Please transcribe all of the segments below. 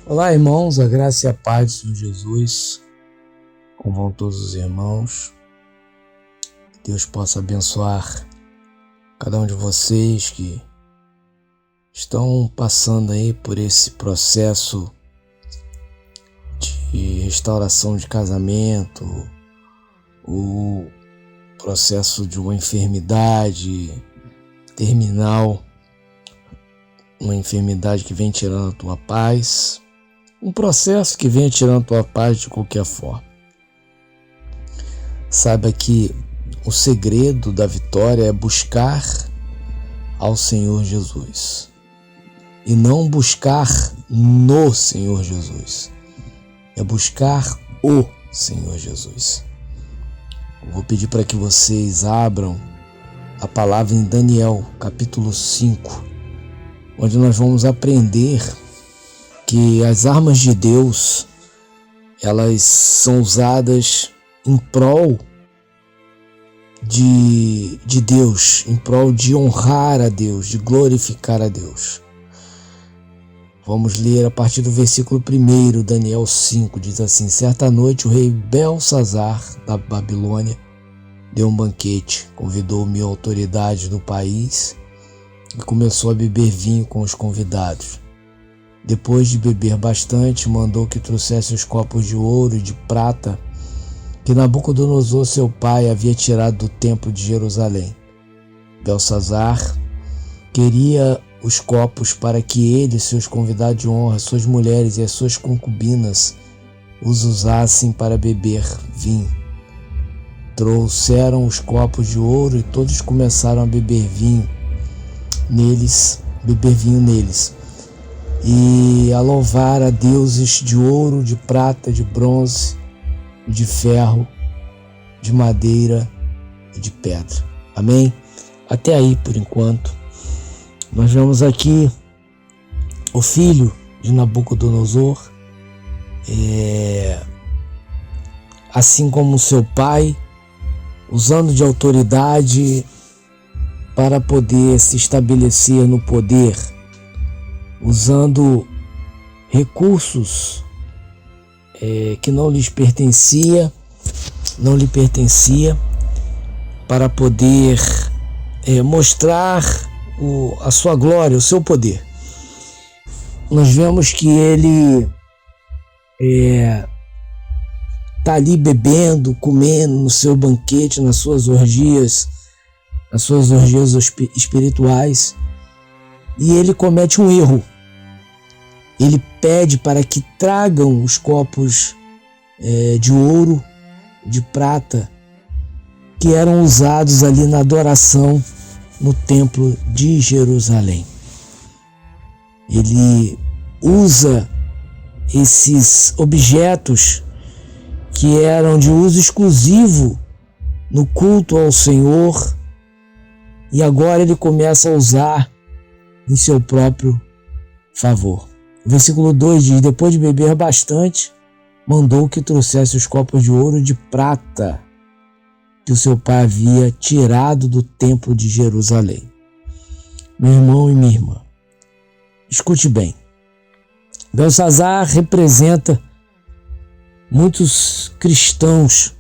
Olá, irmãos, a graça e a paz do Senhor Jesus. Como vão todos os irmãos? Que Deus possa abençoar cada um de vocês que estão passando aí por esse processo de restauração de casamento, o processo de uma enfermidade terminal, uma enfermidade que vem tirando a tua paz, um processo que vem tirando a tua paz de qualquer forma. Saiba que o segredo da vitória é buscar ao Senhor Jesus e não buscar no Senhor Jesus, é buscar o Senhor Jesus. Eu vou pedir para que vocês abram a palavra em Daniel, capítulo 5, onde nós vamos aprender que as armas de Deus, elas são usadas em prol de Deus, em prol de honrar a Deus, de glorificar a Deus. Vamos ler a partir do versículo 1, Daniel 5, diz assim: Certa noite o rei Belsazar da Babilônia deu um banquete, convidou mil autoridades do país e começou a beber vinho com os convidados. Depois de beber bastante, mandou que trouxesse os copos de ouro e de prata que Nabucodonosor, seu pai, havia tirado do templo de Jerusalém. Belsazar queria os copos para que ele, seus convidados de honra, suas mulheres e as suas concubinas os usassem para beber vinho. Trouxeram os copos de ouro e todos começaram a beber vinho neles e a louvar a deuses de ouro, de prata, de bronze, de ferro, de madeira e de pedra. Amém? Até aí por enquanto. Nós vemos aqui o filho de Nabucodonosor, assim como seu pai, usando de autoridade para poder se estabelecer no poder, usando recursos que não lhe pertencia para poder mostrar a sua glória, o seu poder. Nós vemos que ele está ali bebendo, comendo no seu banquete, nas suas orgias espirituais, e ele comete um erro. Ele pede para que tragam os copos de ouro, de prata, que eram usados ali na adoração no templo de Jerusalém. Ele usa esses objetos que eram de uso exclusivo no culto ao Senhor, e agora ele começa a usar em seu próprio favor. O versículo 2 diz: Depois de beber bastante, mandou que trouxesse os copos de ouro e de prata que o seu pai havia tirado do templo de Jerusalém. Meu irmão e minha irmã, escute bem. Belsazar representa muitos cristãos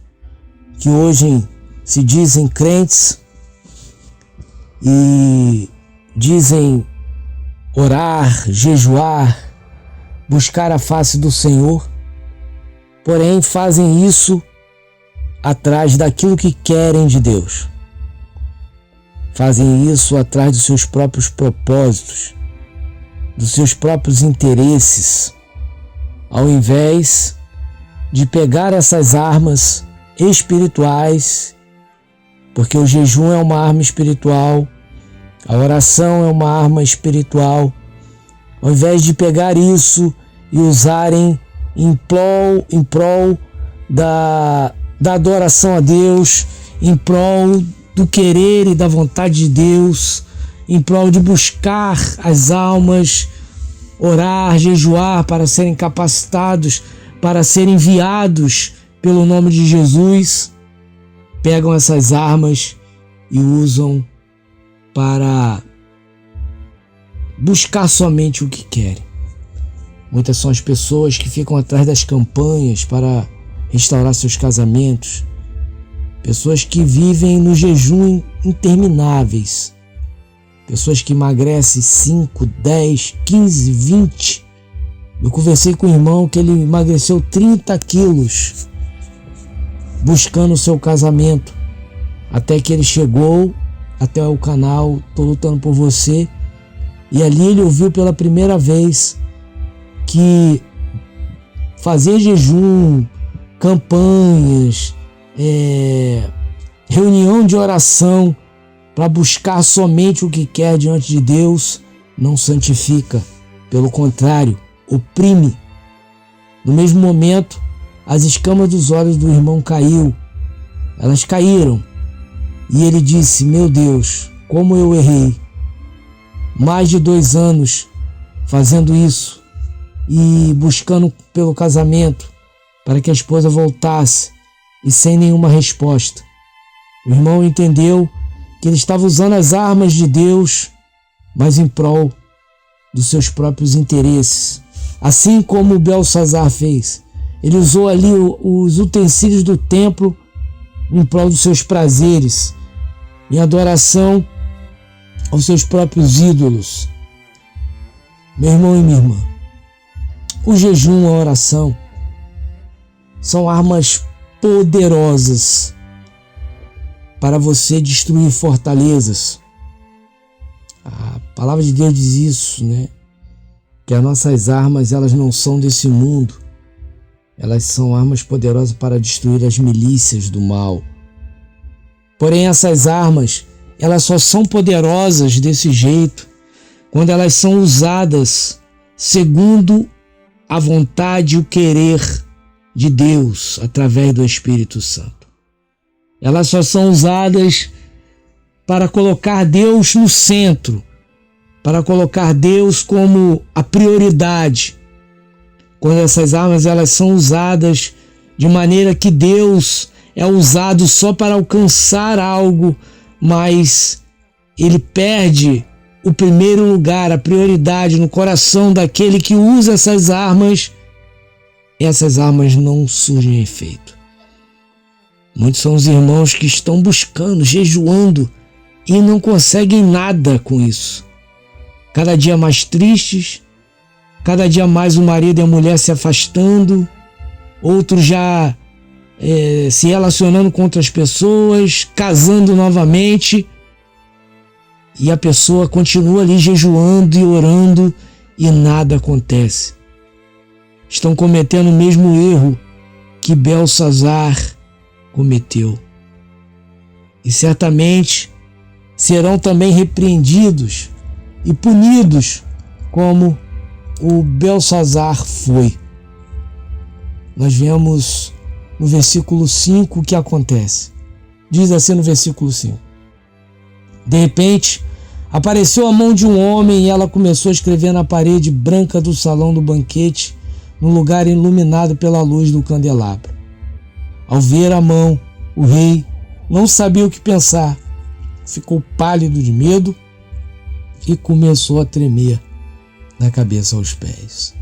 que hoje se dizem crentes e dizem orar, jejuar, buscar a face do Senhor, porém fazem isso atrás daquilo que querem de Deus. Fazem isso atrás dos seus próprios propósitos, dos seus próprios interesses, ao invés de pegar essas armas espirituais, porque o jejum é uma arma espiritual, a oração é uma arma espiritual. Ao invés de pegar isso e usarem em prol da adoração a Deus, em prol do querer e da vontade de Deus, em prol de buscar as almas, orar, jejuar para serem capacitados, para serem enviados pelo nome de Jesus, pegam essas armas e usam para buscar somente o que querem. Muitas são as pessoas que ficam atrás das campanhas para restaurar seus casamentos. Pessoas que vivem no jejum intermináveis. Pessoas que emagrecem 5, 10, 15, 20. Eu conversei com um irmão que ele emagreceu 30 quilos buscando o seu casamento. Até que ele chegou até o canal Tô Lutando Por Você. E ali ele ouviu pela primeira vez que fazer jejum, campanhas, reunião de oração para buscar somente o que quer diante de Deus não santifica. Pelo contrário, oprime. No mesmo momento, as escamas dos olhos do irmão caiu. Elas caíram. E ele disse: meu Deus, como eu errei. Mais de 2 anos fazendo isso e buscando pelo casamento para que a esposa voltasse e sem nenhuma resposta. O irmão entendeu que ele estava usando as armas de Deus, mas em prol dos seus próprios interesses. Assim como Belsazar fez. Ele usou ali os utensílios do templo em prol dos seus prazeres, em adoração aos seus próprios ídolos. Meu irmão e minha irmã, o jejum, a oração, são armas poderosas para você destruir fortalezas. A palavra de Deus diz isso, né? Que as nossas armas, elas não são desse mundo. Elas são armas poderosas para destruir as milícias do mal. Porém, essas armas, elas só são poderosas desse jeito quando elas são usadas segundo a vontade e o querer de Deus através do Espírito Santo. Elas só são usadas para colocar Deus no centro, para colocar Deus como a prioridade. Quando essas armas elas são usadas de maneira que Deus é usado só para alcançar algo, mas ele perde o primeiro lugar, a prioridade no coração daquele que usa essas armas não surgem efeito. Muitos são os irmãos que estão buscando, jejuando e não conseguem nada com isso. Cada dia mais tristes, cada dia mais o marido e a mulher se afastando, outros já se relacionando com outras pessoas, casando novamente, e a pessoa continua ali jejuando e orando e nada acontece. Estão cometendo o mesmo erro que Belsazar cometeu. E certamente serão também repreendidos e punidos como o Belsazar foi. Nós vemos no versículo 5 o que acontece. Diz assim no versículo 5. De repente, apareceu a mão de um homem e ela começou a escrever na parede branca do salão do banquete, no lugar iluminado pela luz do candelabro. Ao ver a mão, o rei não sabia o que pensar. Ficou pálido de medo e começou a tremer da cabeça aos pés.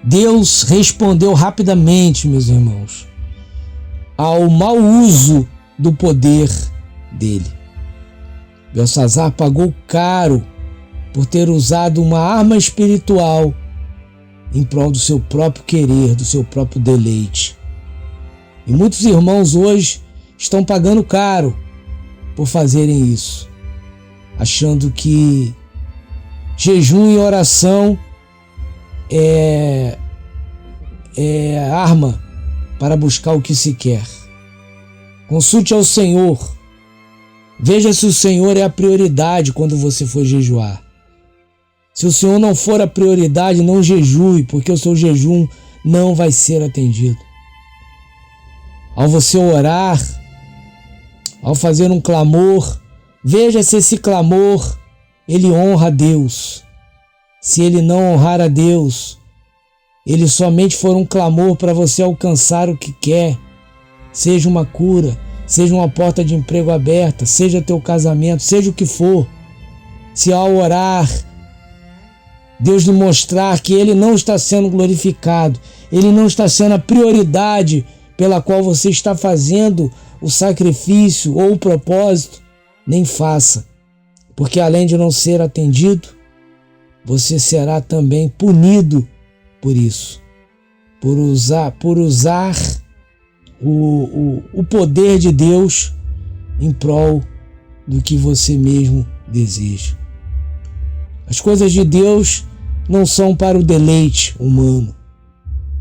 Deus respondeu rapidamente, meus irmãos, ao mau uso do poder dele. Belsazar pagou caro por ter usado uma arma espiritual em prol do seu próprio querer, do seu próprio deleite. E muitos irmãos hoje estão pagando caro por fazerem isso, achando que jejum e oração é arma para buscar o que se quer. Consulte ao Senhor. Veja se o Senhor é a prioridade quando você for jejuar. Se o Senhor não for a prioridade, não jejue, porque o seu jejum não vai ser atendido. Ao você orar, ao fazer um clamor, veja se esse clamor ele honra a Deus. Se ele não honrar a Deus, ele somente for um clamor para você alcançar o que quer, seja uma cura, seja uma porta de emprego aberta, seja teu casamento, seja o que for. Se ao orar Deus lhe mostrar que Ele não está sendo glorificado, Ele não está sendo a prioridade pela qual você está fazendo o sacrifício ou o propósito, nem faça, porque além de não ser atendido, você será também punido por isso, por usar o poder de Deus em prol do que você mesmo deseja. As coisas de Deus não são para o deleite humano,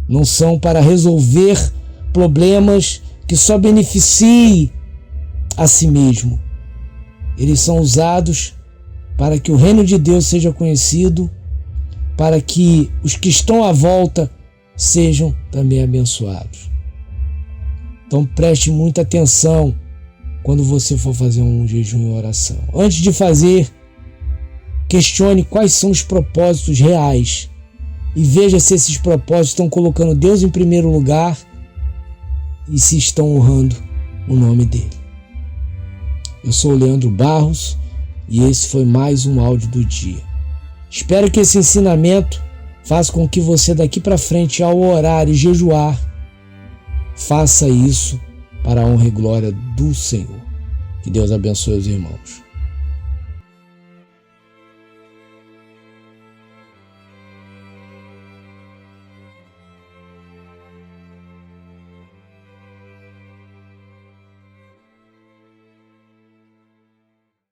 não são para resolver problemas que só beneficiem a si mesmo. Eles são usados para que o reino de Deus seja conhecido, para que os que estão à volta sejam também abençoados. Então preste muita atenção quando você for fazer um jejum e oração. Antes de fazer, questione quais são os propósitos reais e veja se esses propósitos estão colocando Deus em primeiro lugar e se estão honrando o nome dele. Eu sou o Leandro Barros e esse foi mais um áudio do dia. Espero que esse ensinamento faça com que você daqui para frente, ao orar e jejuar, faça isso para a honra e glória do Senhor. Que Deus abençoe os irmãos.